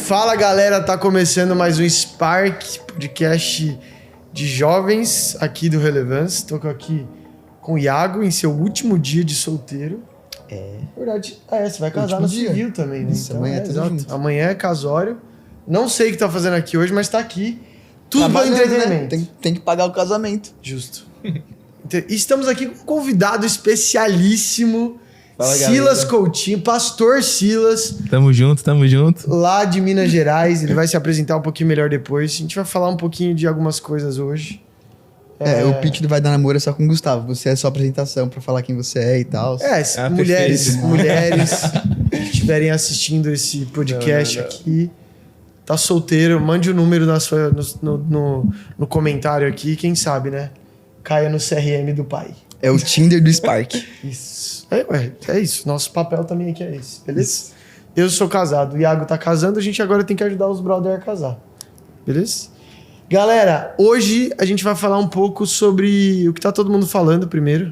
Fala galera, tá começando mais um Spark, podcast de jovens aqui do Relevance. Tô aqui com o Iago em seu último dia de solteiro. Verdade. Você vai casar no civil também, né? Isso, então, amanhã é tudo junto. Amanhã é casório. Não sei o que tá fazendo aqui hoje, mas tá aqui. Tudo para entretenimento. Né? Tem que pagar o casamento. Justo. E estamos aqui com um convidado especialíssimo. Fala, Silas galera. Coutinho, pastor Silas. Tamo junto. Lá de Minas Gerais. Ele vai se apresentar um pouquinho melhor depois. A gente vai falar um pouquinho de algumas coisas hoje. O pitch do Vai Dar Namoro é só com o Gustavo. Você é só apresentação pra falar quem você é e tal. Mulheres que estiverem assistindo esse podcast aqui, tá solteiro, mande o número no comentário aqui. Quem sabe, né? Caia no CRM do pai. É o Tinder do Spark. Isso. É isso. Nosso papel também aqui é esse, beleza? Isso. Eu sou casado, o Iago tá casando, a gente agora tem que ajudar os brother a casar. Beleza? Galera, hoje a gente vai falar um pouco sobre o que tá todo mundo falando primeiro.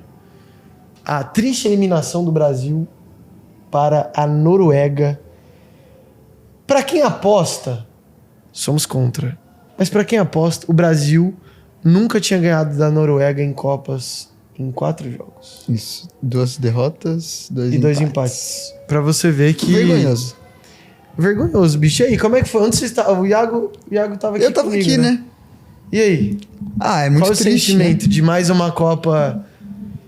A triste eliminação do Brasil para a Noruega. Para quem aposta, somos contra. Mas para quem aposta, o Brasil nunca tinha ganhado da Noruega em Copas em 4 jogos. Isso. 2 derrotas, 2 empates. Pra você ver que... Vergonhoso, bicho. E aí, como é que foi? Onde você estava? O Iago tava aqui. Eu tava comigo, aqui, né? E aí? É muito Qual triste, o sentimento de mais uma Copa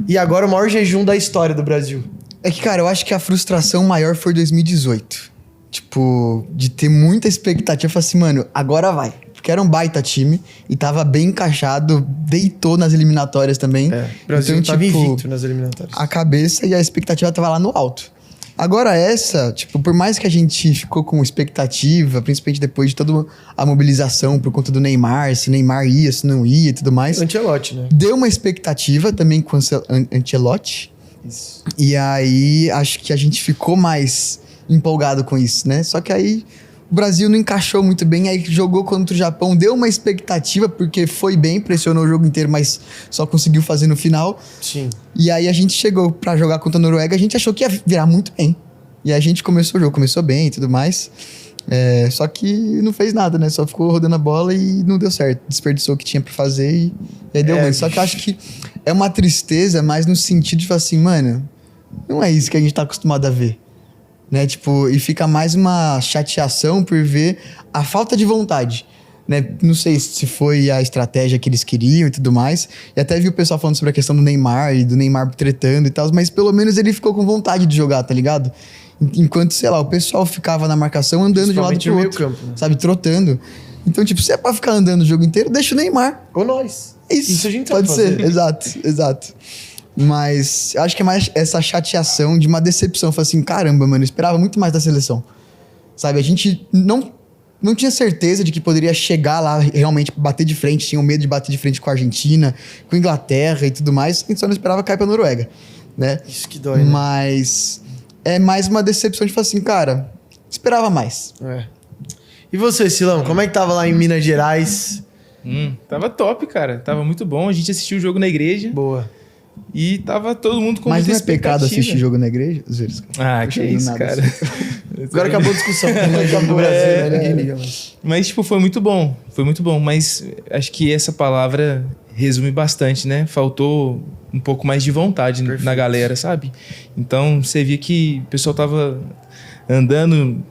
e agora o maior jejum da história do Brasil? É que, cara, eu acho que a frustração maior foi 2018. Tipo, de ter muita expectativa. Eu falei assim, mano, agora vai. Porque era um baita time e tava bem encaixado, deitou nas eliminatórias também. O Brasil então, tava invicto nas eliminatórias. A cabeça e a expectativa tava lá no alto. Agora essa, tipo, por mais que a gente ficou com expectativa, principalmente depois de toda a mobilização por conta do Neymar, se Neymar ia, se não ia e tudo mais. Ancelotti, né? Deu uma expectativa também com o Ancelotti. Isso. E aí, acho que a gente ficou mais empolgado com isso, né? Só que aí o Brasil não encaixou muito bem, aí jogou contra o Japão, deu uma expectativa, porque foi bem, pressionou o jogo inteiro, mas só conseguiu fazer no final. Sim. E aí a gente chegou pra jogar contra a Noruega, a gente achou que ia virar muito bem. E aí a gente começou o jogo, começou bem e tudo mais. Só que não fez nada, né? Só ficou rodando a bola e não deu certo. Desperdiçou o que tinha pra fazer e aí deu ruim. Só que eu acho que é uma tristeza, mas no sentido de falar assim, mano, não é isso que a gente tá acostumado a ver. Né? Tipo, e fica mais uma chateação por ver a falta de vontade, né? Não sei se foi a estratégia que eles queriam e tudo mais. E até vi o pessoal falando sobre a questão do Neymar e do Neymar tretando e tal, mas pelo menos ele ficou com vontade de jogar, tá ligado? Enquanto, sei lá, o pessoal ficava na marcação andando de um lado pro outro, campo, né? sabe? Trotando. Então, tipo, se é pra ficar andando o jogo inteiro, deixa o Neymar. Ou nós. Isso a gente pode fazer. ser, exato. Mas acho que é mais essa chateação de uma decepção. Falei assim, caramba, mano, eu esperava muito mais da seleção. Sabe, a gente não tinha certeza de que poderia chegar lá, realmente bater de frente. Tinha medo de bater de frente com a Argentina, com a Inglaterra e tudo mais. A gente só não esperava cair pra Noruega, né? Isso que dói, né? Mas é mais uma decepção de falar assim, cara, esperava mais. E você, Silão, como é que tava lá em Minas Gerais? Tava top, cara. Tava muito bom. A gente assistiu o jogo na igreja. Boa. E tava todo mundo com Mas muita não é pecado expectativa. assistir jogo na igreja? Que isso, cara. Agora acabou a discussão. Acabou o Brasil, né? Ninguém liga mais. Mas, tipo, foi muito bom. Foi muito bom. Mas acho que essa palavra resume bastante, né? Faltou um pouco mais de vontade na galera, sabe? Então, você via que o pessoal tava andando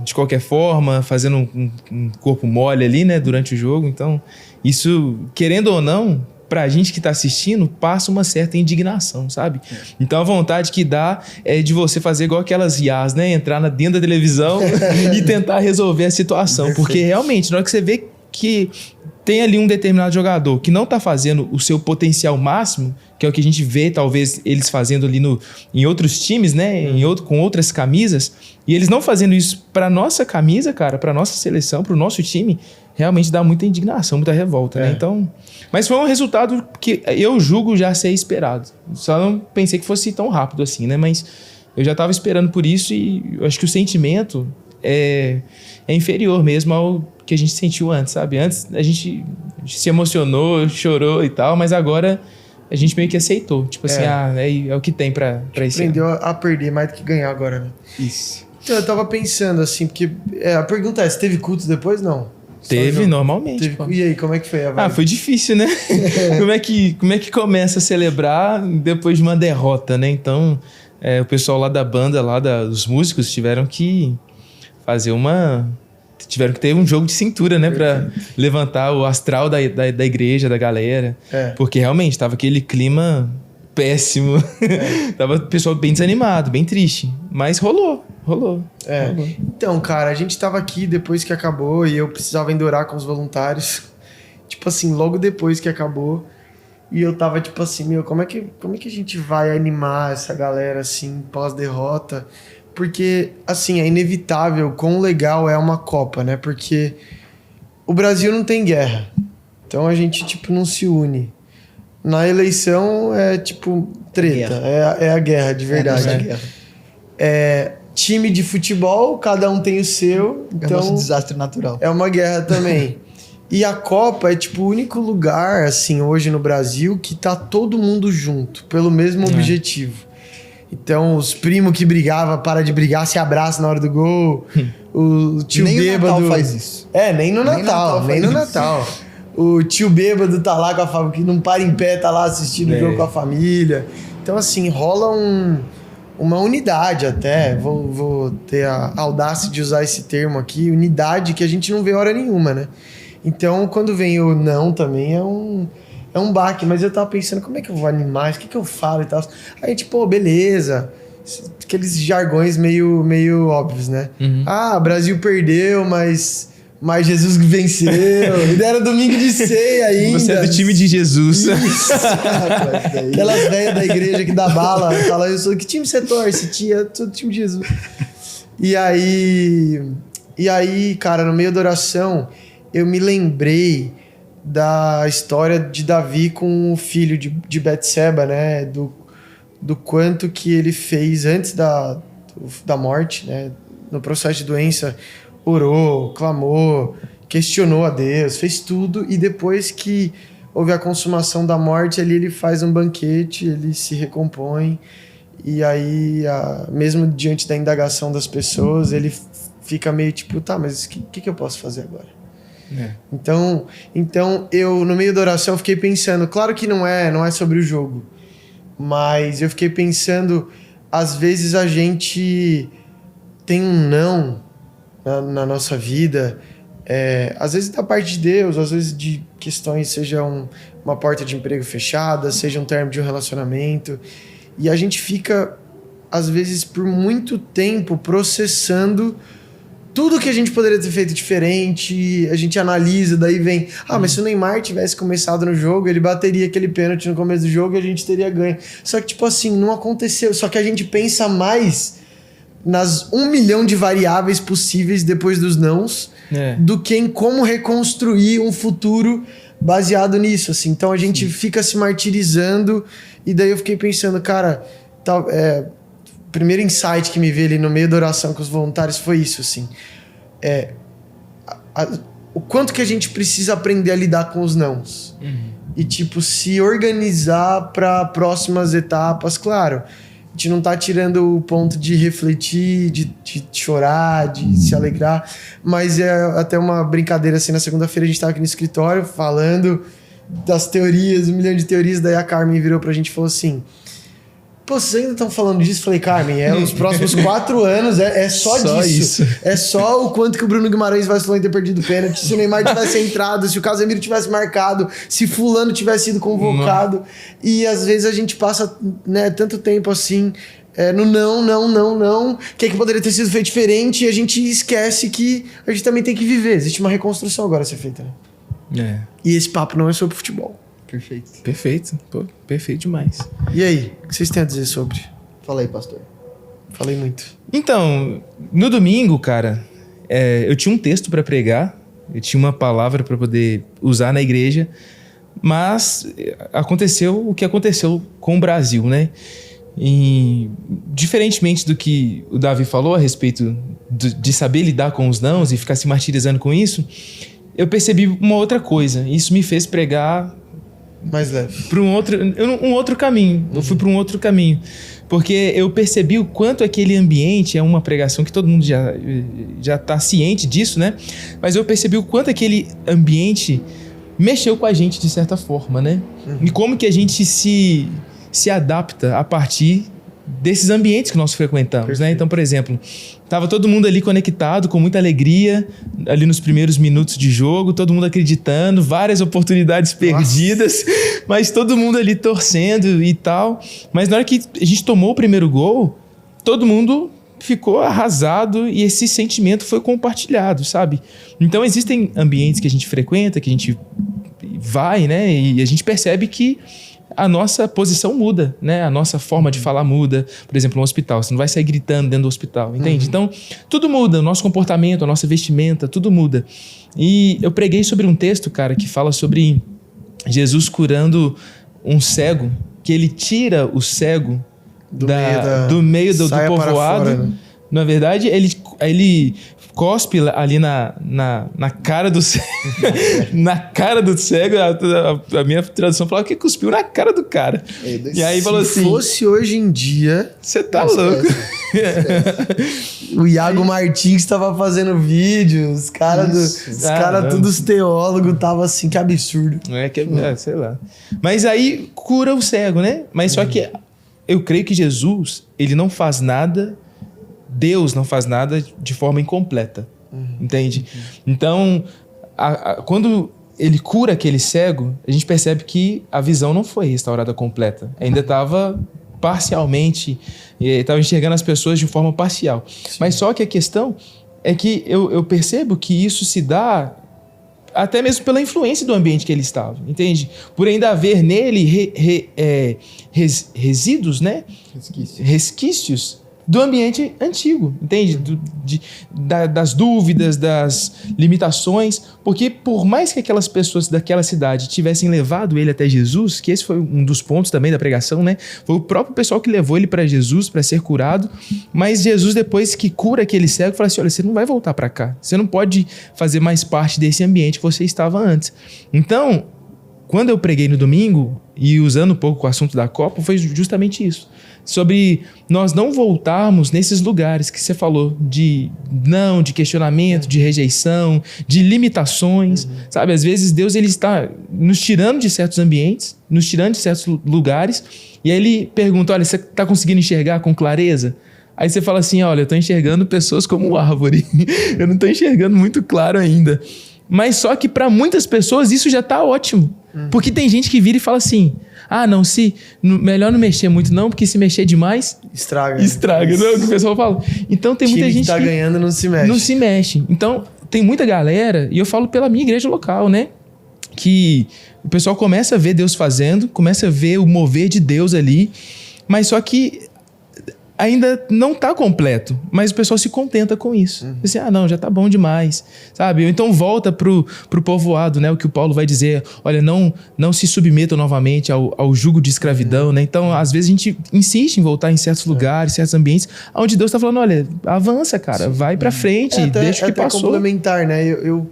de qualquer forma, fazendo um corpo mole ali, né? Durante o jogo. Então, isso, querendo ou não, pra gente que tá assistindo, passa uma certa indignação, sabe? Então a vontade que dá é de você fazer igual aquelas IAs, né? Entrar dentro da televisão e tentar resolver a situação. Perfeito. Porque realmente, na hora que você vê que tem ali um determinado jogador que não tá fazendo o seu potencial máximo, que é o que a gente vê, talvez, eles fazendo ali em outros times, né? Com outras camisas, e eles não fazendo isso pra nossa camisa, cara, pra nossa seleção, pro nosso time, realmente dá muita indignação, muita revolta, né? Então, mas foi um resultado que eu julgo já ser esperado. Só não pensei que fosse tão rápido assim, né? Mas eu já estava esperando por isso e eu acho que o sentimento é inferior mesmo ao que a gente sentiu antes, sabe? Antes a gente se emocionou, chorou e tal, mas agora a gente meio que aceitou. Tipo assim, é o que tem pra esse Aprendeu a perder mais do que ganhar agora, né? Isso. Então, eu tava pensando assim, porque a pergunta é, você teve culto depois? Não. Teve, normalmente. Teve, e aí, como é que foi a vibe? Foi difícil, né? Como é que começa a celebrar depois de uma derrota, né? Então, o pessoal lá da banda, os músicos, tiveram que fazer tiveram que ter um jogo de cintura, né? Pra levantar o astral da igreja, da galera. Porque realmente tava aquele clima péssimo. Tava o pessoal bem desanimado, bem triste. Mas rolou. Então, cara, a gente tava aqui depois que acabou e eu precisava endurar com os voluntários. Tipo assim, logo depois que acabou. E eu tava tipo assim, como é que a gente vai animar essa galera assim, pós-derrota? Porque, assim, é inevitável quão legal é uma Copa, né? Porque o Brasil não tem guerra. Então a gente, tipo, não se une. Na eleição é, tipo, treta. É a guerra, de verdade. Time de futebol, cada um tem o seu. Então, é o nosso desastre natural. É uma guerra também. E a Copa é, tipo, o único lugar, assim, hoje no Brasil que tá todo mundo junto, pelo mesmo objetivo. Então, os primos que brigavam, para de brigar, se abraçam na hora do gol. O tio nem bêbado... Nem no Natal faz isso. Nem no Natal. O tio bêbado tá lá com a família, que não para em pé, tá lá assistindo o jogo com a família. Então, assim, rola uma unidade até. Vou ter a audácia de usar esse termo aqui. Unidade que a gente não vê hora nenhuma, né? Então, quando vem o não também, é um baque. Mas eu tava pensando, como é que eu vou animar? O que eu falo e tal? Aí, tipo, beleza. Aqueles jargões meio óbvios, né? Brasil perdeu, mas Jesus venceu. E era domingo de ceia ainda. Você é do time de Jesus. Isso. Aquelas velhas da igreja que dá bala. Fala, eu sou, que time você torce? Tia, sou do time de Jesus. E aí, cara, no meio da oração, eu me lembrei da história de Davi com o filho de Betseba, né? Do quanto que ele fez antes da morte, né? No processo de doença, orou, clamou, questionou a Deus, fez tudo, e depois que houve a consumação da morte, ali ele faz um banquete, ele se recompõe, e aí, mesmo diante da indagação das pessoas, ele fica meio tipo, tá, mas o que eu posso fazer agora? Então eu, no meio da oração, fiquei pensando, claro que não é sobre o jogo, mas eu fiquei pensando, às vezes a gente tem um não na nossa vida, às vezes da parte de Deus, às vezes de questões, seja uma porta de emprego fechada, seja um término de um relacionamento, e a gente fica, às vezes, por muito tempo processando tudo que a gente poderia ter feito diferente. A gente analisa, daí vem, mas se o Neymar tivesse começado no jogo, ele bateria aquele pênalti no começo do jogo e a gente teria ganho. Só que, tipo assim, não aconteceu. Só que a gente pensa mais nas 1 milhão de variáveis possíveis depois dos nãos do que em como reconstruir um futuro baseado nisso, assim. Então a gente fica se martirizando, e daí eu fiquei pensando, cara, o primeiro insight que me veio ali no meio da oração com os voluntários foi isso, assim. O quanto que a gente precisa aprender a lidar com os nãos. E, tipo, se organizar para próximas etapas. Claro, a gente não tá tirando o ponto de refletir, de chorar, de se alegrar, mas é até uma brincadeira, assim, na segunda-feira a gente tava aqui no escritório falando das teorias, 1 milhão de teorias, daí a Carmen virou pra gente e falou assim, pô, vocês ainda estão falando disso? Falei, Carmen, os próximos 4 anos é só disso. É só o quanto que o Bruno Guimarães vacilou em ter perdido o pênalti, se o Neymar tivesse entrado, se o Casemiro tivesse marcado, se fulano tivesse sido convocado. E às vezes a gente passa, né, tanto tempo assim, no não, que poderia ter sido feito diferente, e a gente esquece que a gente também tem que viver. Existe uma reconstrução agora a ser feita, né? E esse papo não é sobre futebol. Perfeito. Pô, perfeito demais. E aí, o que vocês têm a dizer sobre? Fala aí, pastor. Falei muito. Então, no domingo, cara, eu tinha um texto para pregar, eu tinha uma palavra para poder usar na igreja, mas aconteceu o que aconteceu com o Brasil, né? E, diferentemente do que o Davi falou a respeito de saber lidar com os nãos e ficar se martirizando com isso, eu percebi uma outra coisa. Isso me fez pregar Mais leve. Para um outro caminho. Eu fui para um outro caminho. Porque eu percebi o quanto aquele ambiente é uma pregação que todo mundo já está ciente disso, né? Mas eu percebi o quanto aquele ambiente mexeu com a gente de certa forma, né? E como que a gente se adapta a partir desses ambientes que nós frequentamos, né? Então, por exemplo, tava todo mundo ali conectado, com muita alegria, ali nos primeiros minutos de jogo, todo mundo acreditando, várias oportunidades perdidas, mas todo mundo ali torcendo e tal. Mas na hora que a gente tomou o primeiro gol, todo mundo ficou arrasado e esse sentimento foi compartilhado, sabe? Então, existem ambientes que a gente frequenta, que a gente vai, né? E a gente percebe que a nossa posição muda, né? A nossa forma de falar muda. Por exemplo, no hospital, você não vai sair gritando dentro do hospital, entende? Então, tudo muda, o nosso comportamento, a nossa vestimenta, tudo muda. E eu preguei sobre um texto, cara, que fala sobre Jesus curando um cego, que ele tira o cego do meio do povoado. Fora, né? Na verdade, ele cospe ali na cara do cego. Na cara do cego, a minha tradução falava que cuspiu na cara do cara. E aí falou assim... Se fosse hoje em dia... Você tá louco. O Iago Martins estava fazendo vídeo, os caras todos teólogos, tava assim, que absurdo. Sei lá. Mas aí cura o cego, né? Mas só que eu creio que Jesus, ele não faz nada... Deus não faz nada de forma incompleta, entende? Então, quando ele cura aquele cego, a gente percebe que a visão não foi restaurada completa. Ainda estava parcialmente, estava enxergando as pessoas de forma parcial. Sim. Mas só que a questão é que eu percebo que isso se dá até mesmo pela influência do ambiente que ele estava, entende? Por ainda haver nele resíduos, né? Resquícios do ambiente antigo, entende? Das dúvidas, das limitações, porque por mais que aquelas pessoas daquela cidade tivessem levado ele até Jesus, que esse foi um dos pontos também da pregação, né? Foi o próprio pessoal que levou ele para Jesus para ser curado, mas Jesus, depois que cura aquele cego, fala assim, olha, você não vai voltar para cá, você não pode fazer mais parte desse ambiente que você estava antes. Então, quando eu preguei no domingo, e usando um pouco o assunto da Copa, foi justamente isso. Sobre nós não voltarmos nesses lugares que você falou, de questionamento, de rejeição, de limitações, sabe? Às vezes Deus ele está nos tirando de certos ambientes, nos tirando de certos lugares, e aí ele pergunta, olha, você está conseguindo enxergar com clareza? Aí você fala assim, olha, eu estou enxergando pessoas como árvore, eu não estou enxergando muito claro ainda. Mas só que para muitas pessoas isso já está ótimo. Porque tem gente que vira e fala assim, melhor não mexer muito não, porque se mexer demais... Estraga, não é o que o pessoal fala. Então tem muita gente que... tá ganhando não se mexe. Não se mexe. Então tem muita galera, e eu falo pela minha igreja local, né? Que o pessoal começa a ver Deus fazendo, começa a ver o mover de Deus ali, mas só que ainda não está completo, mas o pessoal se contenta com isso. Assim, não, já tá bom demais, sabe? Ou então volta pro povoado, né? O que o Paulo vai dizer, olha, não se submetam novamente ao jugo de escravidão, né? Então, às vezes a gente insiste em voltar em certos lugares, certos ambientes, onde Deus tá falando, olha, avança, cara, vai pra frente, deixa o que passou. Complementar, né? Eu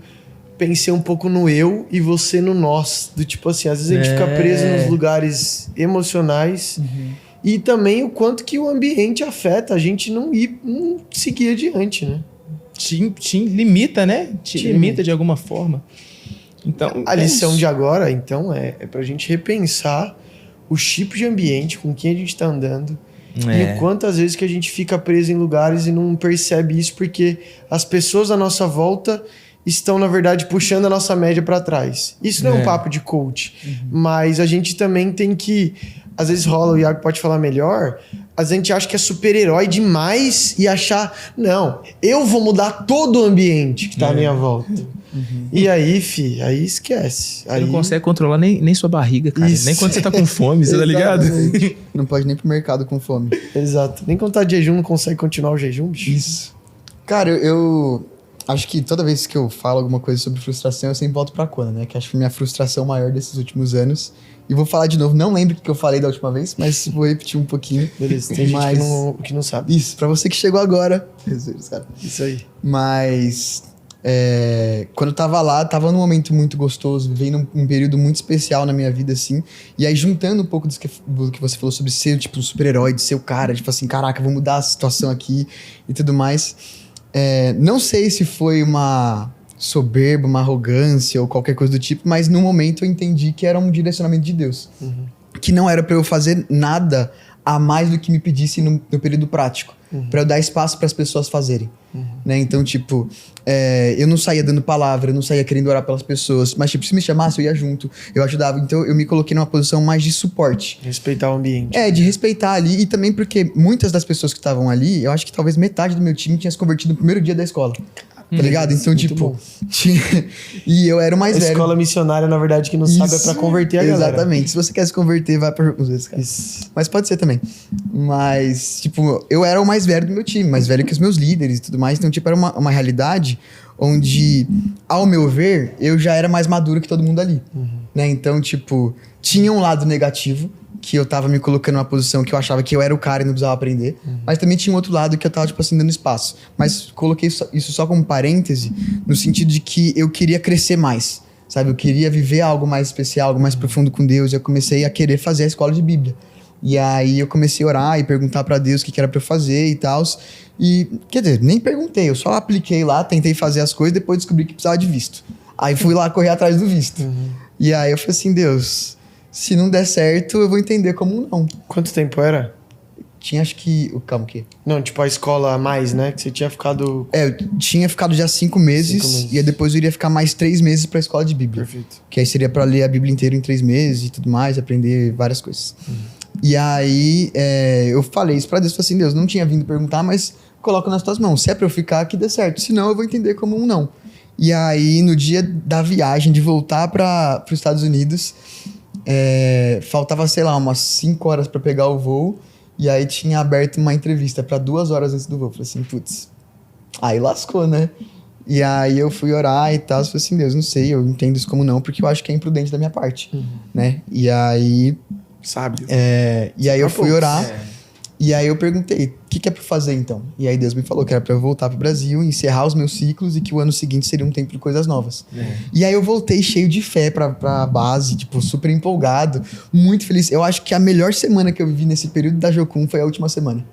pensei um pouco no eu e você no nós, do tipo assim, às vezes a gente fica preso nos lugares emocionais, e também o quanto que o ambiente afeta a gente não seguir adiante, né? Te limita, né? Te limita de alguma forma. Então, a lição de agora, então, é pra gente repensar os tipos de ambiente com quem a gente tá andando. E quantas vezes que a gente fica preso em lugares e não percebe isso porque as pessoas à nossa volta estão, na verdade, puxando a nossa média para trás. Isso não é um papo de coach, mas a gente também tem que... Às vezes rola, o Iago pode falar melhor, a gente acha que é super-herói demais e achar, não, eu vou mudar todo o ambiente que tá à minha volta. E aí, aí esquece. Você não consegue controlar nem sua barriga, cara. Isso. Nem quando você tá com fome, você tá ligado? Não pode nem pro mercado com fome. Exato. Nem quando tá de jejum, não consegue continuar o jejum, bicho. Isso. Cara, eu acho que toda vez que eu falo alguma coisa sobre frustração, eu sempre volto pra Kona, né? Que acho que foi minha frustração maior desses últimos anos. E vou falar de novo, não lembro o que eu falei da última vez, mas vou repetir um pouquinho. Beleza, tem gente que não sabe. Isso, pra você que chegou agora. Jesus, cara. Isso aí. Mas quando eu tava lá, tava num momento muito gostoso, vivendo um período muito especial na minha vida, assim. E aí, juntando um pouco do que você falou sobre ser, tipo, um super-herói, de ser o cara, tipo assim, caraca, vou mudar a situação aqui e tudo mais. Não sei se foi uma soberba, uma arrogância ou qualquer coisa do tipo, mas no momento eu entendi que era um direcionamento de Deus. Que não era pra eu fazer nada a mais do que me pedisse no período prático. Pra eu dar espaço para as pessoas fazerem. Né? Então, tipo, eu não saía dando palavra, eu não saía querendo orar pelas pessoas, mas, tipo, se me chamasse, eu ia junto, eu ajudava. Então, eu me coloquei numa posição mais de suporte. Respeitar o ambiente. De respeitar ali. E também porque muitas das pessoas que estavam ali, eu acho que talvez metade do meu time tinha se convertido no primeiro dia da escola. Tá ligado? Então, muito tipo, bom. e eu era o mais A velho. escola missionária, na verdade, que não sabe é pra converter a galera. Exatamente. Se você quer se converter, vai pra os cara. Mas pode ser também. Mas, tipo, eu era o mais velho do meu time, mais velho que os meus líderes e tudo mais. Então, tipo, era uma realidade onde, ao meu ver, eu já era mais maduro que todo mundo ali. Né? Então, tipo, tinha um lado negativo, que eu tava me colocando numa posição que eu achava que eu era o cara e não precisava aprender. Mas também tinha um outro lado que eu tava, tipo assim, dando espaço. Mas coloquei isso só como parêntese, no sentido de que eu queria crescer mais, sabe? Eu queria viver algo mais especial, algo mais profundo com Deus. Eu comecei a querer fazer a escola de Bíblia. E aí eu comecei a orar e perguntar pra Deus o que era pra eu fazer e tal. E, quer dizer, nem perguntei, eu só apliquei lá, tentei fazer as coisas, depois descobri que precisava de visto. Aí fui lá correr atrás do visto. E aí eu falei assim, Deus, se não der certo, eu vou entender como um não. Quanto tempo era? Tinha, acho que... Calma, o quê? Não, tipo a escola a mais, né? Que você tinha ficado... Eu tinha ficado já 5 meses, 5 meses. E aí depois eu iria ficar mais 3 meses pra escola de Bíblia. Perfeito. Que aí seria pra ler a Bíblia inteira em 3 meses e tudo mais, aprender várias coisas. E aí eu falei isso pra Deus, falei assim, Deus, não tinha vindo perguntar, mas coloca nas tuas mãos. Se é pra eu ficar, que dê certo. Senão eu vou entender como um não. E aí, no dia da viagem, de voltar para os Estados Unidos, faltava, sei lá, umas 5 horas para pegar o voo. E aí tinha aberto uma entrevista para 2 horas antes do voo. Falei assim, putz, aí lascou, né? E aí eu fui orar e tal. Falei assim, Deus, não sei, eu entendo isso como não, porque eu acho que é imprudente da minha parte, né? E aí... Sábio. E aí eu fui orar. E aí eu perguntei, o que é pra fazer então? E aí Deus me falou que era pra eu voltar pro Brasil, encerrar os meus ciclos e que o ano seguinte seria um tempo de coisas novas. E aí eu voltei cheio de fé pra base, tipo, super empolgado, muito feliz. Eu acho que a melhor semana que eu vivi nesse período da Jocum foi a última semana.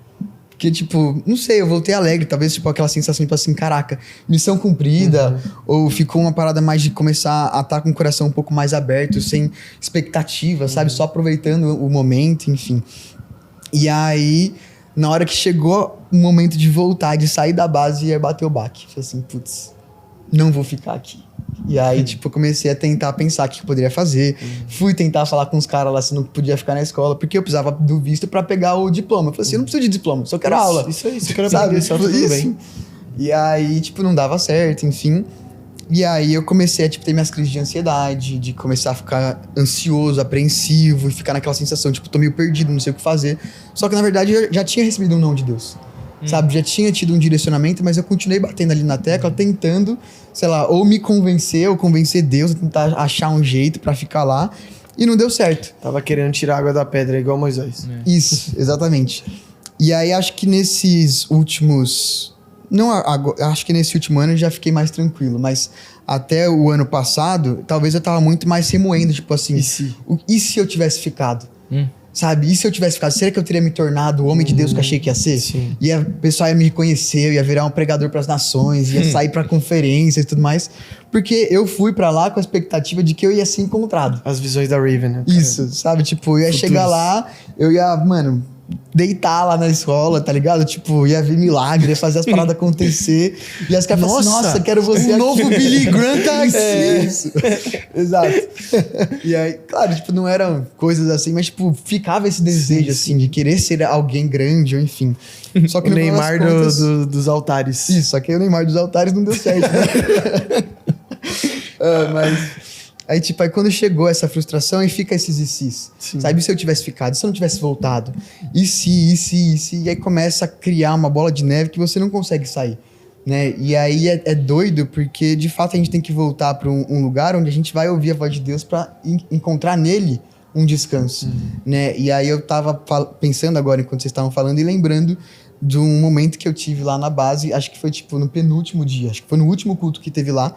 Porque, tipo, não sei, eu voltei alegre, talvez, tipo, aquela sensação, tipo assim, caraca, missão cumprida, ou ficou uma parada mais de começar a estar com o coração um pouco mais aberto, sem expectativa, sabe? Só aproveitando o momento, enfim. E aí, na hora que chegou o momento de voltar, de sair da base, ia bater o baque. Falei assim, putz, não vou ficar aqui. E aí, tipo, eu comecei a tentar pensar o que eu poderia fazer. Fui tentar falar com os caras lá se não podia ficar na escola, porque eu precisava do visto pra pegar o diploma. Eu falei assim, eu não preciso de diploma, só quero aula. Isso aí, só quero sabe? aprender, só tudo bem. E aí, tipo, não dava certo, enfim. E aí eu comecei a, tipo, ter minhas crises de ansiedade, de começar a ficar ansioso, apreensivo, e ficar naquela sensação, tipo, tô meio perdido, não sei o que fazer. Só que, na verdade, eu já tinha recebido um não de Deus, sabe? Já tinha tido um direcionamento, mas eu continuei batendo ali na tecla, tentando, sei lá, ou me convencer, ou convencer Deus, tentar achar um jeito pra ficar lá, e não deu certo. Tava querendo tirar água da pedra, igual Moisés. Isso, exatamente. E aí, acho que nesses últimos... Não, acho que nesse último ano eu já fiquei mais tranquilo, mas até o ano passado, talvez eu tava muito mais remoendo, tipo assim, e se eu tivesse ficado? Sabe? E se eu tivesse ficado? Será que eu teria me tornado o homem de Deus que eu achei que ia ser? Sim. E o pessoal ia me reconhecer, eu ia virar um pregador pras nações, ia sair pra conferências e tudo mais. Porque eu fui pra lá com a expectativa de que eu ia ser encontrado. As visões da Raven, né? Isso, sabe? Tipo, eu ia chegar lá, eu ia, mano, deitar lá na escola, tá ligado? Tipo, ia ver milagre, ia fazer as paradas acontecer. E as caras falavam assim, nossa, quero você novo Billy Graham tá aqui. Isso. Exato. E aí, claro, tipo, não eram coisas assim, mas, tipo, ficava esse desejo, assim, de querer ser alguém grande, ou enfim. Só que O Neymar dos altares. Isso, só que o Neymar dos altares não deu certo, né? Mas... Aí, tipo, aí quando chegou essa frustração, aí fica esses e sis. Sabe, e se eu tivesse ficado? E se eu não tivesse voltado? E se? E aí começa a criar uma bola de neve que você não consegue sair, né? E aí é doido, porque de fato a gente tem que voltar para um lugar onde a gente vai ouvir a voz de Deus para encontrar nele um descanso, né? E aí eu tava pensando agora, enquanto vocês estavam falando, e lembrando de um momento que eu tive lá na base, acho que foi tipo no penúltimo dia, acho que foi no último culto que teve lá,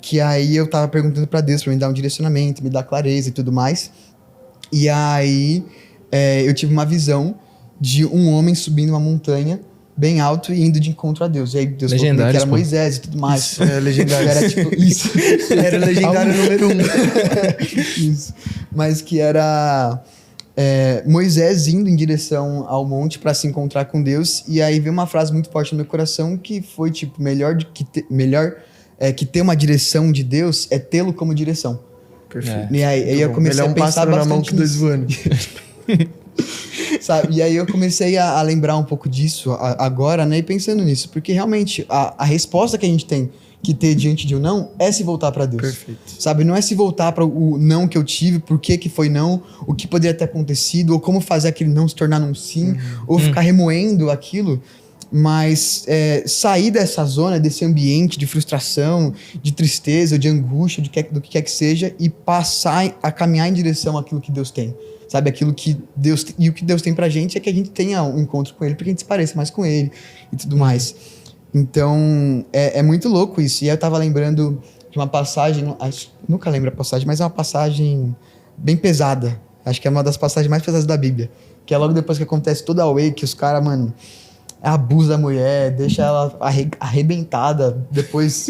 que aí eu tava perguntando pra Deus pra me dar um direcionamento, me dar clareza e tudo mais. E aí eu tive uma visão de um homem subindo uma montanha bem alto e indo de encontro a Deus. E aí Deus falou comigo que era Moisés e tudo mais. Isso, legendário. Era tipo isso. Era o legendário número 1. Isso. Mas que era Moisés indo em direção ao monte para se encontrar com Deus. E aí veio uma frase muito forte no meu coração que foi tipo, melhor que ter uma direção de Deus é tê-lo como direção. Perfeito. E aí eu comecei a pensar pássaro na mão bastante que dois voando. Sabe? E aí eu comecei a lembrar um pouco disso agora, né? E pensando nisso. Porque realmente a resposta que a gente tem que ter diante de um não é se voltar para Deus. Perfeito. Sabe? Não é se voltar para o não que eu tive, por que foi não, o que poderia ter acontecido, ou como fazer aquele não se tornar um sim, ou ficar remoendo aquilo. Mas sair dessa zona, desse ambiente de frustração, de tristeza, de angústia, do que quer que seja, e passar a caminhar em direção àquilo que Deus tem. Sabe, aquilo que Deus... E o que Deus tem pra gente é que a gente tenha um encontro com Ele, porque a gente se pareça mais com Ele e tudo mais. Então, é muito louco isso. E eu tava lembrando de uma passagem, nunca lembro a passagem, mas é uma passagem bem pesada. Acho que é uma das passagens mais pesadas da Bíblia. Que é logo depois que acontece toda a Way, que os caras, mano... abusa da mulher, deixa ela arrebentada, depois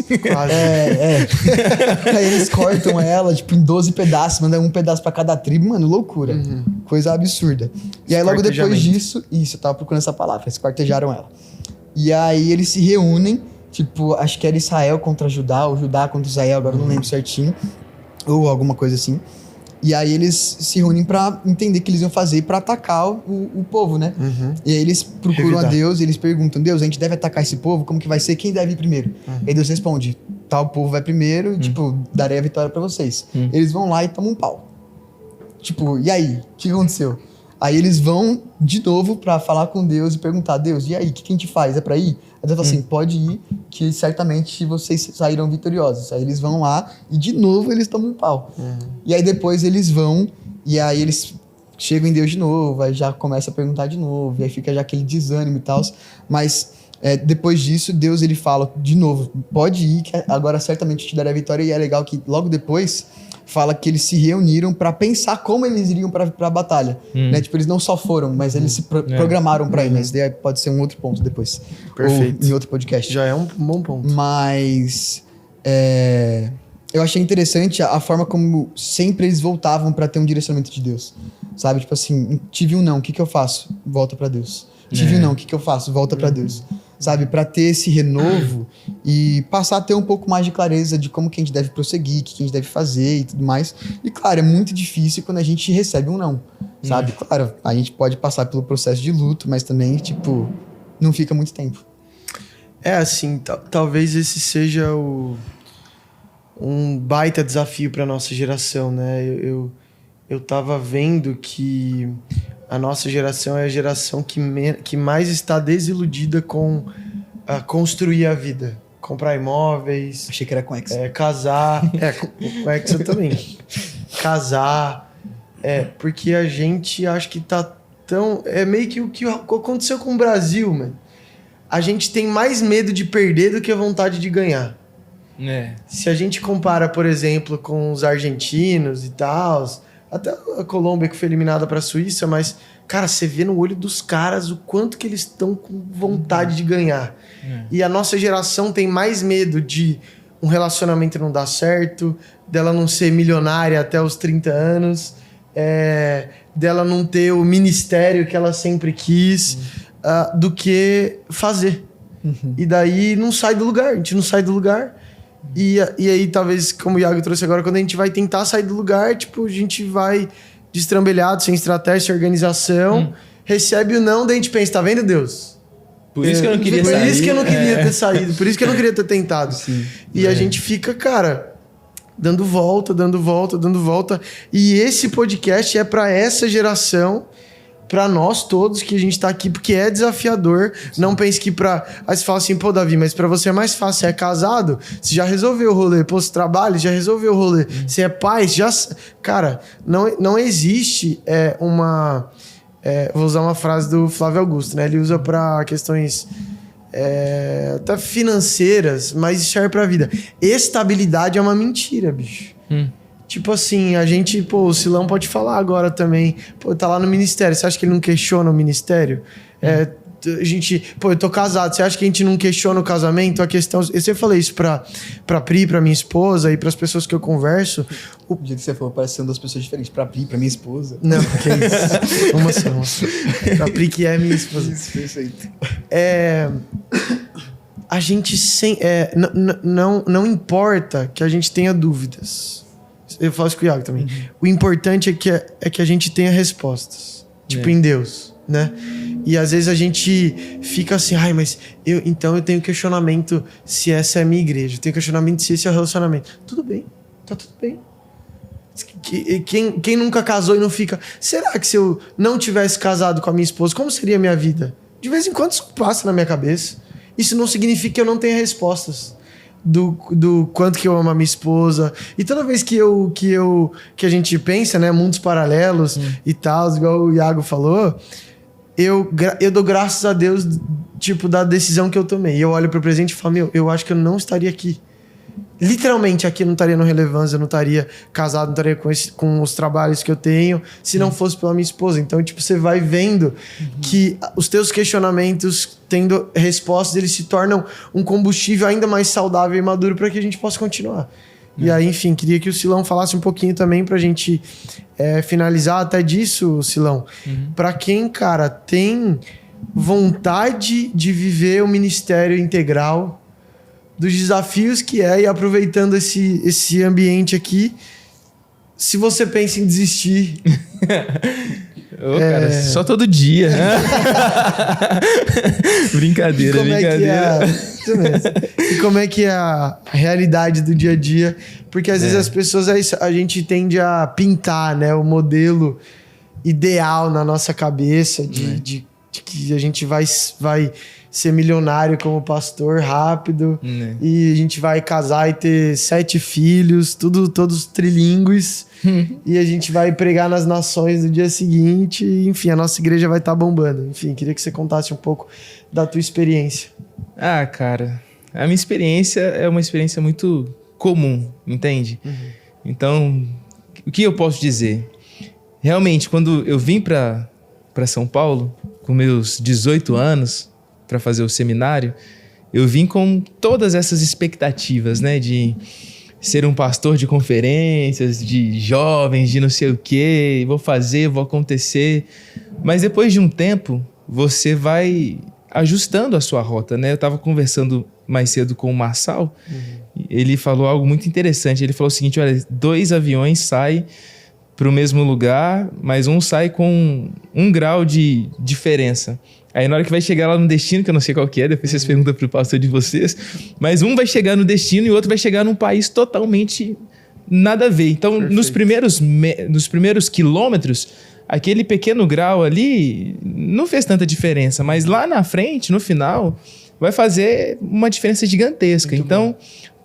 aí eles cortam ela, tipo, em 12 pedaços, mandam um pedaço pra cada tribo, mano, loucura, coisa absurda. E aí logo depois disso, eu tava procurando essa palavra, eles quartejaram ela. E aí eles se reúnem, tipo, acho que era Israel contra Judá, ou Judá contra Israel, agora eu não lembro certinho, ou alguma coisa assim. E aí eles se reúnem pra entender o que eles iam fazer pra atacar o povo, né? E aí eles procuram a Deus e eles perguntam, Deus, a gente deve atacar esse povo? Como que vai ser? Quem deve ir primeiro? E aí Deus responde, tal povo vai primeiro, tipo, darei a vitória pra vocês. Eles vão lá e tomam um pau. Tipo, e aí? O que aconteceu? Aí eles vão de novo pra falar com Deus e perguntar, Deus, e aí? O que a gente faz? É pra ir? Aí Deus fala assim, pode ir, que certamente vocês sairão vitoriosos. Aí eles vão lá e de novo eles tomam um pau. E aí depois eles vão e aí eles chegam em Deus de novo, aí já começa a perguntar de novo, e aí fica já aquele desânimo e tal. Mas depois disso, Deus ele fala de novo, pode ir, que agora certamente te darei a vitória. E é legal que logo depois fala que eles se reuniram para pensar como eles iriam pra batalha. Né? Tipo, eles não só foram, mas eles se programaram para ir. Mas daí pode ser um outro ponto depois. Perfeito. Ou em outro podcast. Já é um bom ponto. Mas eu achei interessante a forma como sempre eles voltavam para ter um direcionamento de Deus. Sabe? Tipo assim, tive um não, o que eu faço? Volta para Deus. Tive um não, o que eu faço? Volta para Deus. Sabe? Para ter esse renovo e passar a ter um pouco mais de clareza de como que a gente deve prosseguir, o que a gente deve fazer e tudo mais. E claro, é muito difícil quando a gente recebe um não. Sabe? Claro, a gente pode passar pelo processo de luto, mas também, tipo, não fica muito tempo. Assim, talvez esse seja um baita desafio para nossa geração, né? Eu tava vendo que a nossa geração é a geração que mais está desiludida com construir a vida. Comprar imóveis. Achei que era com Hexa. Casar. Com Hexa também. Casar. Porque a gente acha que tá tão... É meio que o que aconteceu com o Brasil, mano. A gente tem mais medo de perder do que a vontade de ganhar. Se a gente compara, por exemplo, com os argentinos e tal, até a Colômbia que foi eliminada para a Suíça, mas, cara, você vê no olho dos caras o quanto que eles estão com vontade de ganhar. E a nossa geração tem mais medo de um relacionamento não dar certo, dela não ser milionária até os 30 anos, dela não ter o ministério que ela sempre quis, do que fazer. E daí não sai do lugar, a gente não sai do lugar. E aí, talvez, como o Iago trouxe agora, quando a gente vai tentar sair do lugar, tipo, a gente vai destrambelhado, sem estratégia, sem organização, recebe o não, daí a gente pensa, tá vendo, Deus? Por isso que eu não queria sair. Por isso que eu não queria ter saído, por isso que eu não queria ter tentado. E a gente fica, cara, dando volta. E esse podcast é pra essa geração, pra nós todos que a gente tá aqui, porque é desafiador. Não pense que aí você fala assim, pô, Davi, mas pra você é mais fácil, você é casado, você já resolveu o rolê. Pô, você trabalha, já resolveu o rolê. Você é pai, já... Cara, não existe vou usar uma frase do Flávio Augusto, né? Ele usa para questões até financeiras, mas isso serve pra vida. Estabilidade é uma mentira, bicho. Tipo assim, a gente... Pô, o Silão pode falar agora também. Pô, tá lá no ministério. Você acha que ele não questiona o ministério? A gente... Pô, eu tô casado. Você acha que a gente não questiona o casamento? A questão... Eu sempre falei isso pra Pri, pra minha esposa e pras pessoas que eu converso. O jeito que você falou parece ser uma das pessoas diferentes. Pra Pri, pra minha esposa. Não, que isso. Uma só. Pra Pri, que é minha esposa. Isso, perfeito. A gente não importa que a gente tenha dúvidas. Eu falo isso com o Iago também. O importante é que a gente tenha respostas. Tipo, em Deus, né? E às vezes a gente fica assim, mas então eu tenho questionamento se essa é a minha igreja. Eu tenho questionamento se esse é o relacionamento. Tudo bem, tá tudo bem. Quem nunca casou e não fica... Será que se eu não tivesse casado com a minha esposa, como seria a minha vida? De vez em quando isso passa na minha cabeça. Isso não significa que eu não tenha respostas do quanto que eu amo a minha esposa. E toda vez que a gente pensa, né, mundos paralelos e tal, igual o Iago falou, eu dou graças a Deus, tipo, da decisão que eu tomei. E eu olho pro presente e falo, eu acho que eu não estaria aqui. Literalmente aqui eu não estaria no Relevância, eu não estaria casado, não estaria com os trabalhos que eu tenho, se não fosse pela minha esposa. Então, tipo, você vai vendo que os teus questionamentos, tendo respostas, eles se tornam um combustível ainda mais saudável e maduro para que a gente possa continuar. E aí, enfim, queria que o Silão falasse um pouquinho também pra gente finalizar até disso, Silão. Pra quem, cara, tem vontade de viver o ministério integral, dos desafios que e aproveitando esse ambiente aqui, se você pensa em desistir... Cara, só todo dia. Brincadeira. E como é que é a realidade do dia a dia? Porque às vezes as pessoas, a gente tende a pintar, né, o modelo ideal na nossa cabeça de que a gente vai ser milionário como pastor rápido e a gente vai casar e ter 7 filhos, todos trilíngues e a gente vai pregar nas nações no dia seguinte e, enfim, a nossa igreja vai estar bombando. Enfim, queria que você contasse um pouco da tua experiência. Cara, a minha experiência é uma experiência muito comum, entende? Então, o que eu posso dizer? Realmente, quando eu vim para São Paulo, com meus 18 anos, para fazer o seminário, eu vim com todas essas expectativas, né? De ser um pastor de conferências, de jovens, de não sei o quê, vou acontecer. Mas depois de um tempo, você vai ajustando a sua rota, né? Eu estava conversando mais cedo com o Marçal, ele falou algo muito interessante. Ele falou o seguinte, olha, 2 aviões saem para o mesmo lugar, mas um sai com 1 grau de diferença. Aí na hora que vai chegar lá no destino, que eu não sei qual que é, depois vocês perguntam pro pastor de vocês, mas um vai chegar no destino e o outro vai chegar num país totalmente nada a ver. Então, nos primeiros quilômetros, aquele pequeno grau ali não fez tanta diferença, mas lá na frente, no final, vai fazer uma diferença gigantesca. Muito então,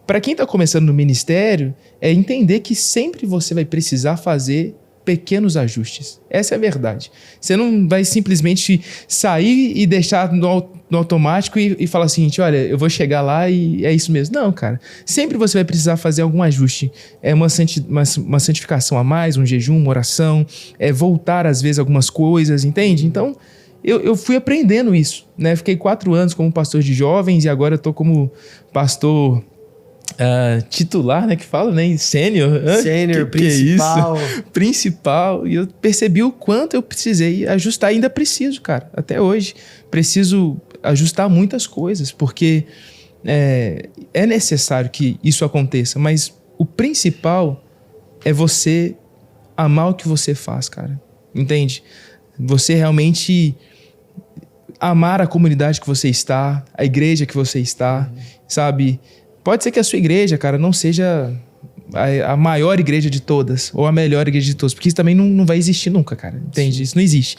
para quem está começando no ministério, é entender que sempre você vai precisar fazer pequenos ajustes. Essa é a verdade. Você não vai simplesmente sair e deixar no automático e falar o seguinte, olha, eu vou chegar lá e é isso mesmo. Não, cara. Sempre você vai precisar fazer algum ajuste. É uma santificação a mais, um jejum, uma oração, voltar às vezes algumas coisas, entende? Então, eu fui aprendendo isso, né? Fiquei 4 anos como pastor de jovens e agora eu tô como pastor... titular, né, que fala, né, sênior, principal. Que é isso? Principal, e eu percebi o quanto eu precisei ajustar, ainda preciso, cara, até hoje, preciso ajustar muitas coisas, porque é necessário que isso aconteça, mas o principal é você amar o que você faz, cara, entende? Você realmente amar a comunidade que você está, a igreja que você está, sabe? Pode ser que a sua igreja, cara, não seja a maior igreja de todas, ou a melhor igreja de todas, porque isso também não vai existir nunca, cara, entende? Isso não existe.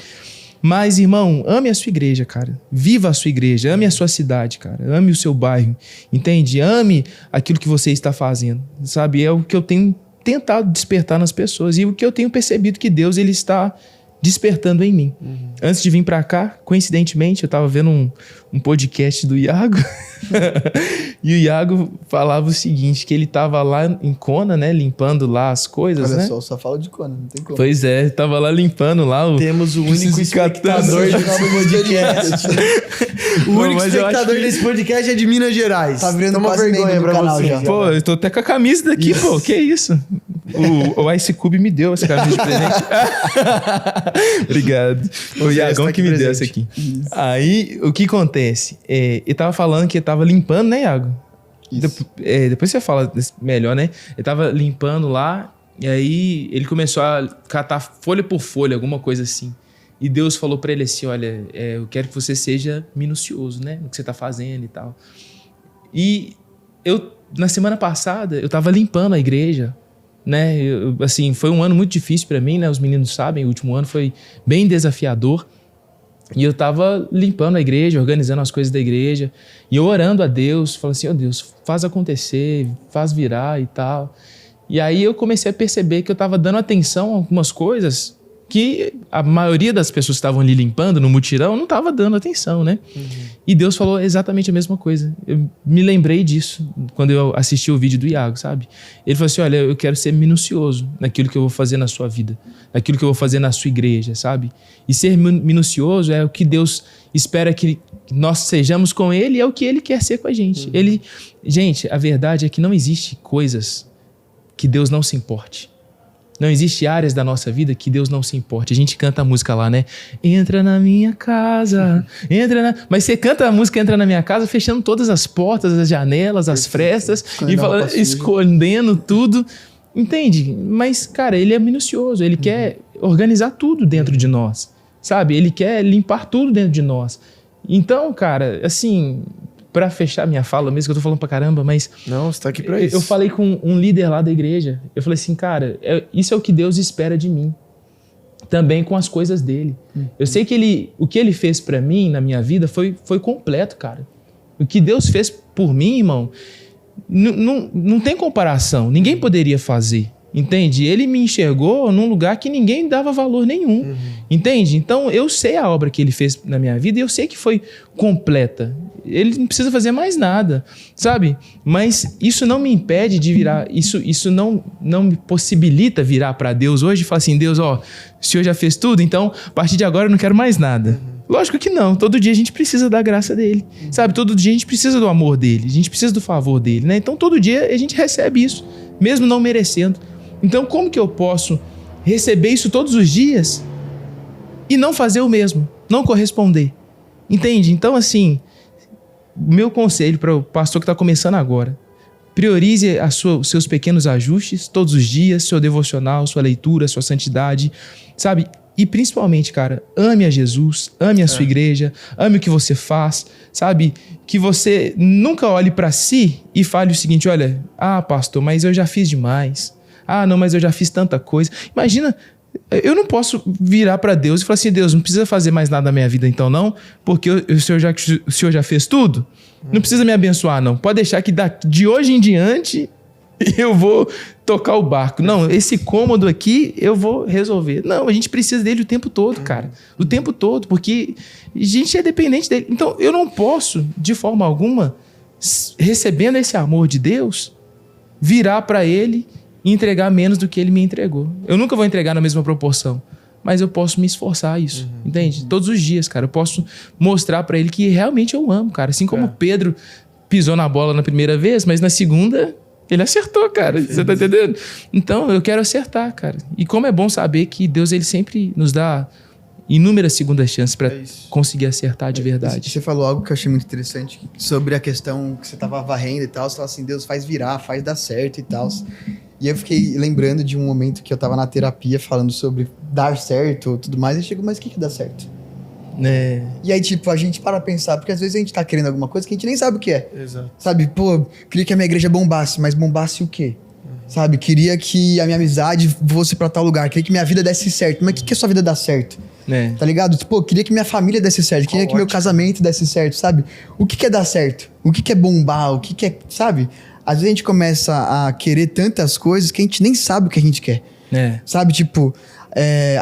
Mas, irmão, ame a sua igreja, cara. Viva a sua igreja, ame a sua cidade, cara. Ame o seu bairro, entende? Ame aquilo que você está fazendo, sabe? É o que eu tenho tentado despertar nas pessoas e o que eu tenho percebido que Deus, ele está despertando em mim. Antes de vir pra cá, coincidentemente, eu tava vendo um podcast do Iago e o Iago falava o seguinte, que ele tava lá em Kona, né, limpando lá as coisas, Olha né? só fala de Conan, não tem como. Pois é, tava lá limpando lá o... Temos o único espectador desse podcast. O único Mas eu acho espectador que- desse podcast é de Minas Gerais. Tá virando Uma quase vergonha membro do pra canal você. já. Pô, eu tô até com a camisa daqui, pô, que isso? O Ice Cube me deu essa camisa de presente. Obrigado. O Iagão está que aqui me deu presente. essa aqui. Aí, o que acontece? Ele tava falando que ele tava limpando, né, Iago? Isso. Depois você fala melhor, né? Ele tava limpando lá, e aí ele começou a catar folha por folha, alguma coisa assim. E Deus falou pra ele assim, olha, eu quero que você seja minucioso, né? No que você tá fazendo e tal. E na semana passada, eu tava limpando a igreja, né? Assim, foi um ano muito difícil pra mim, né? Os meninos sabem, o último ano foi bem desafiador. E eu tava limpando a igreja, organizando as coisas da igreja, e eu orando a Deus, falando assim, Deus, faz acontecer, faz virar e tal. E aí eu comecei a perceber que eu tava dando atenção a algumas coisas que a maioria das pessoas que estavam ali limpando no mutirão não tava dando atenção, né? E Deus falou exatamente a mesma coisa. Eu me lembrei disso quando eu assisti o vídeo do Iago, sabe? Ele falou assim, olha, eu quero ser minucioso naquilo que eu vou fazer na sua vida, naquilo que eu vou fazer na sua igreja, sabe? E ser minucioso é o que Deus espera que nós sejamos com Ele e é o que Ele quer ser com a gente. Gente, a verdade é que não existe coisas que Deus não se importe. Não existe áreas da nossa vida que Deus não se importe. A gente canta a música lá, né? Entra na minha casa, Mas você canta a música Entra na minha casa fechando todas as portas, as janelas, as frestas e falando, escondendo tudo. Entende? Mas, cara, ele é minucioso. Ele quer organizar tudo dentro de nós, sabe? Ele quer limpar tudo dentro de nós. Então, cara, assim... Pra fechar minha fala mesmo, que eu tô falando pra caramba, mas... Não, você tá aqui pra isso. Eu falei com um líder lá da igreja. Eu falei assim, cara, isso é o que Deus espera de mim. Também com as coisas dele. Eu sei que o que ele fez pra mim, na minha vida, foi completo, cara. O que Deus fez por mim, irmão, não tem comparação. Ninguém poderia fazer. Entende? Ele me enxergou num lugar que ninguém dava valor nenhum. Entende? Então, eu sei a obra que ele fez na minha vida e eu sei que foi completa. Ele não precisa fazer mais nada, sabe? Mas isso não me impede de virar... Isso não me possibilita virar para Deus hoje e falar assim, Deus, ó, o Senhor já fez tudo, então, a partir de agora eu não quero mais nada. Lógico que não. Todo dia a gente precisa da graça dele, sabe? Todo dia a gente precisa do amor dele, a gente precisa do favor dele, né? Então, todo dia a gente recebe isso, mesmo não merecendo. Então, como que eu posso receber isso todos os dias e não fazer o mesmo, não corresponder? Entende? Então, assim, meu conselho para o pastor que está começando agora, priorize os seus pequenos ajustes todos os dias, seu devocional, sua leitura, sua santidade, sabe? E principalmente, cara, ame a Jesus, ame a sua igreja, ame o que você faz, sabe? Que você nunca olhe para si e fale o seguinte, olha, pastor, mas eu já fiz demais. Não, mas eu já fiz tanta coisa. Imagina, eu não posso virar para Deus e falar assim, Deus, não precisa fazer mais nada na minha vida então não, porque o Senhor já fez tudo? Não precisa me abençoar não. Pode deixar que de hoje em diante eu vou tocar o barco. Não, esse cômodo aqui eu vou resolver. Não, a gente precisa dele o tempo todo, cara. O tempo todo, porque a gente é dependente dele. Então, eu não posso, de forma alguma, recebendo esse amor de Deus, virar para ele e entregar menos do que ele me entregou. Eu nunca vou entregar na mesma proporção, mas eu posso me esforçar a isso, entende? Todos os dias, cara, eu posso mostrar para ele que realmente eu amo, cara. Assim como Pedro pisou na bola na primeira vez, mas na segunda ele acertou, cara. Você tá entendendo? Então, eu quero acertar, cara. E como é bom saber que Deus, ele sempre nos dá inúmeras segundas chances para conseguir acertar de verdade. Você falou algo que eu achei muito interessante sobre a questão que você tava varrendo e tal. Você falou assim, Deus faz virar, faz dar certo e tal. E eu fiquei lembrando de um momento que eu tava na terapia falando sobre dar certo e tudo mais. E chegou, mas o que dá certo? E aí, tipo, a gente para pensar, porque às vezes a gente tá querendo alguma coisa que a gente nem sabe o que é. Exato. Sabe, pô, queria que a minha igreja bombasse, mas bombasse o quê? Sabe, queria que a minha amizade fosse pra tal lugar, queria que minha vida desse certo. Mas o que é sua vida dar certo? Tá ligado? Pô, queria que minha família desse certo, queria que meu casamento desse certo, sabe? O que é dar certo? O que é bombar? O que é, sabe? Às vezes a gente começa a querer tantas coisas que a gente nem sabe o que a gente quer. Sabe, tipo,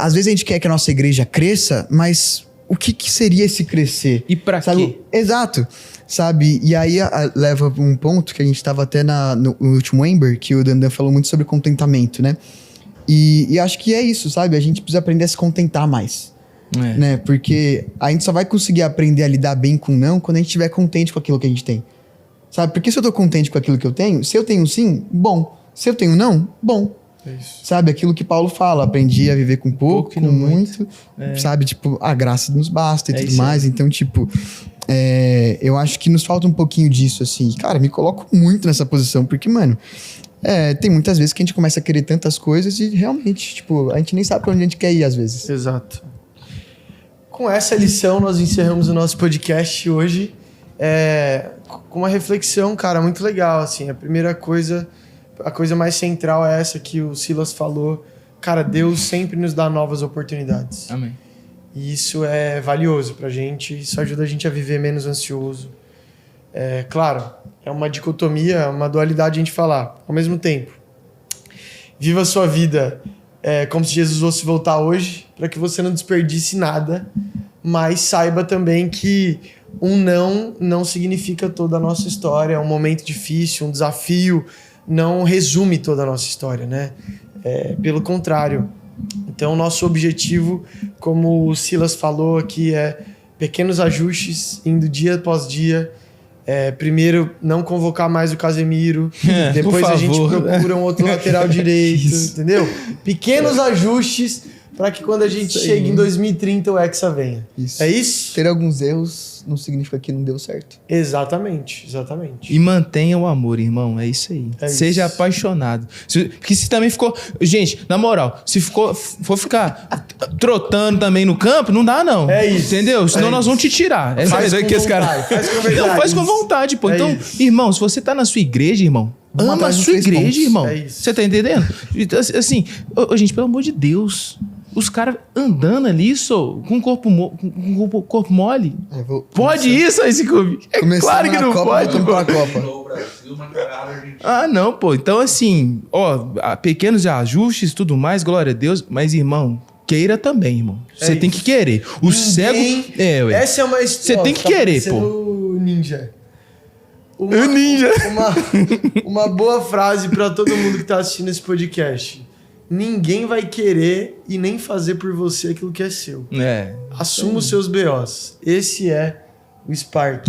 às vezes a gente quer que a nossa igreja cresça, mas o que seria esse crescer? E pra Sabe? quê? Exato. Sabe? E aí leva um ponto que a gente tava até no último Ember, que o Dandan falou muito sobre contentamento, né? E acho que é isso, sabe? A gente precisa aprender a se contentar mais. Né? Porque a gente só vai conseguir aprender a lidar bem com não quando a gente estiver contente com aquilo que a gente tem. Sabe? Porque se eu tô contente com aquilo que eu tenho, se eu tenho sim, bom. Se eu tenho não, bom. É isso. Sabe? Aquilo que Paulo fala, aprendi a viver com pouco, com muito. Sabe? Tipo, a graça nos basta e tudo mais. Então, tipo, eu acho que nos falta um pouquinho disso, assim. Cara, me coloco muito nessa posição, porque, mano, tem muitas vezes que a gente começa a querer tantas coisas e realmente, tipo, a gente nem sabe pra onde a gente quer ir, às vezes. Exato. Com essa lição, nós encerramos o nosso podcast hoje com uma reflexão, cara, muito legal, assim. A primeira coisa, a coisa mais central é essa que o Silas falou. Cara, Deus sempre nos dá novas oportunidades. Amém. E isso é valioso pra gente, isso ajuda a gente a viver menos ansioso. Claro, é uma dicotomia, uma dualidade a gente falar. Ao mesmo tempo, viva a sua vida como se Jesus fosse voltar hoje, para que você não desperdice nada, mas saiba também que um não significa toda a nossa história. É um momento difícil, um desafio, não resume toda a nossa história, né? Pelo contrário. Então, nosso objetivo, como o Silas falou aqui, é pequenos ajustes, indo dia após dia. Primeiro, não convocar mais o Casemiro. Depois a gente procura um outro lateral direito, entendeu? Pequenos ajustes para que quando a gente chegue em 2030 o Hexa venha. Isso. É isso? Ter alguns erros não significa que não deu certo. Exatamente. E mantenha o amor, irmão. É isso aí. Seja apaixonado. Porque se também ficou... Gente, na moral, se for ficar trotando também no campo, não dá, não. É isso. Entendeu? Senão nós vamos te tirar. Faz com vontade. Faz com vontade, pô. Então, irmão, se você tá na sua igreja, irmão, ama a sua igreja, irmão. Você tá entendendo? Assim, gente, pelo amor de Deus... Os caras andando ali, com o corpo mole. Pode isso, aí, Cicubi? Claro que não pode, pô. Não, pô. Então, assim, pequenos ajustes, tudo mais, glória a Deus. Mas, irmão, queira também, irmão. Você tem que querer. O cego... Essa é uma história. Você tem que querer, pô. Ninja. Ninja. Uma boa frase pra todo mundo que tá assistindo esse podcast. Ninguém vai querer e nem fazer por você aquilo que é seu. Assuma os seus BOs. Esse é o Spark.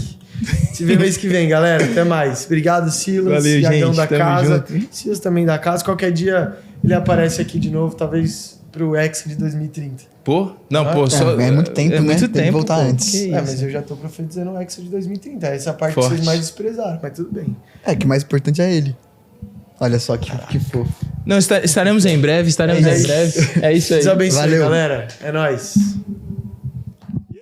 Se vê mês que vem, galera. Até mais. Obrigado, Silas. Valeu, Iagão da Tamo casa. junto. Silas também da casa. Qualquer dia ele aparece aqui de novo, talvez pro Hexa de 2030. Pô? Não, só... É muito tempo, né? Muito Tem que tempo, voltar antes. Mas eu já tô profetizando o Hexa de 2030. Essa é a parte que vocês mais desprezaram, mas tudo bem. Que o mais importante é ele. Olha só que fofo. Não, estaremos em breve, É isso aí. Deus abençoe, Valeu. galera. É nóis.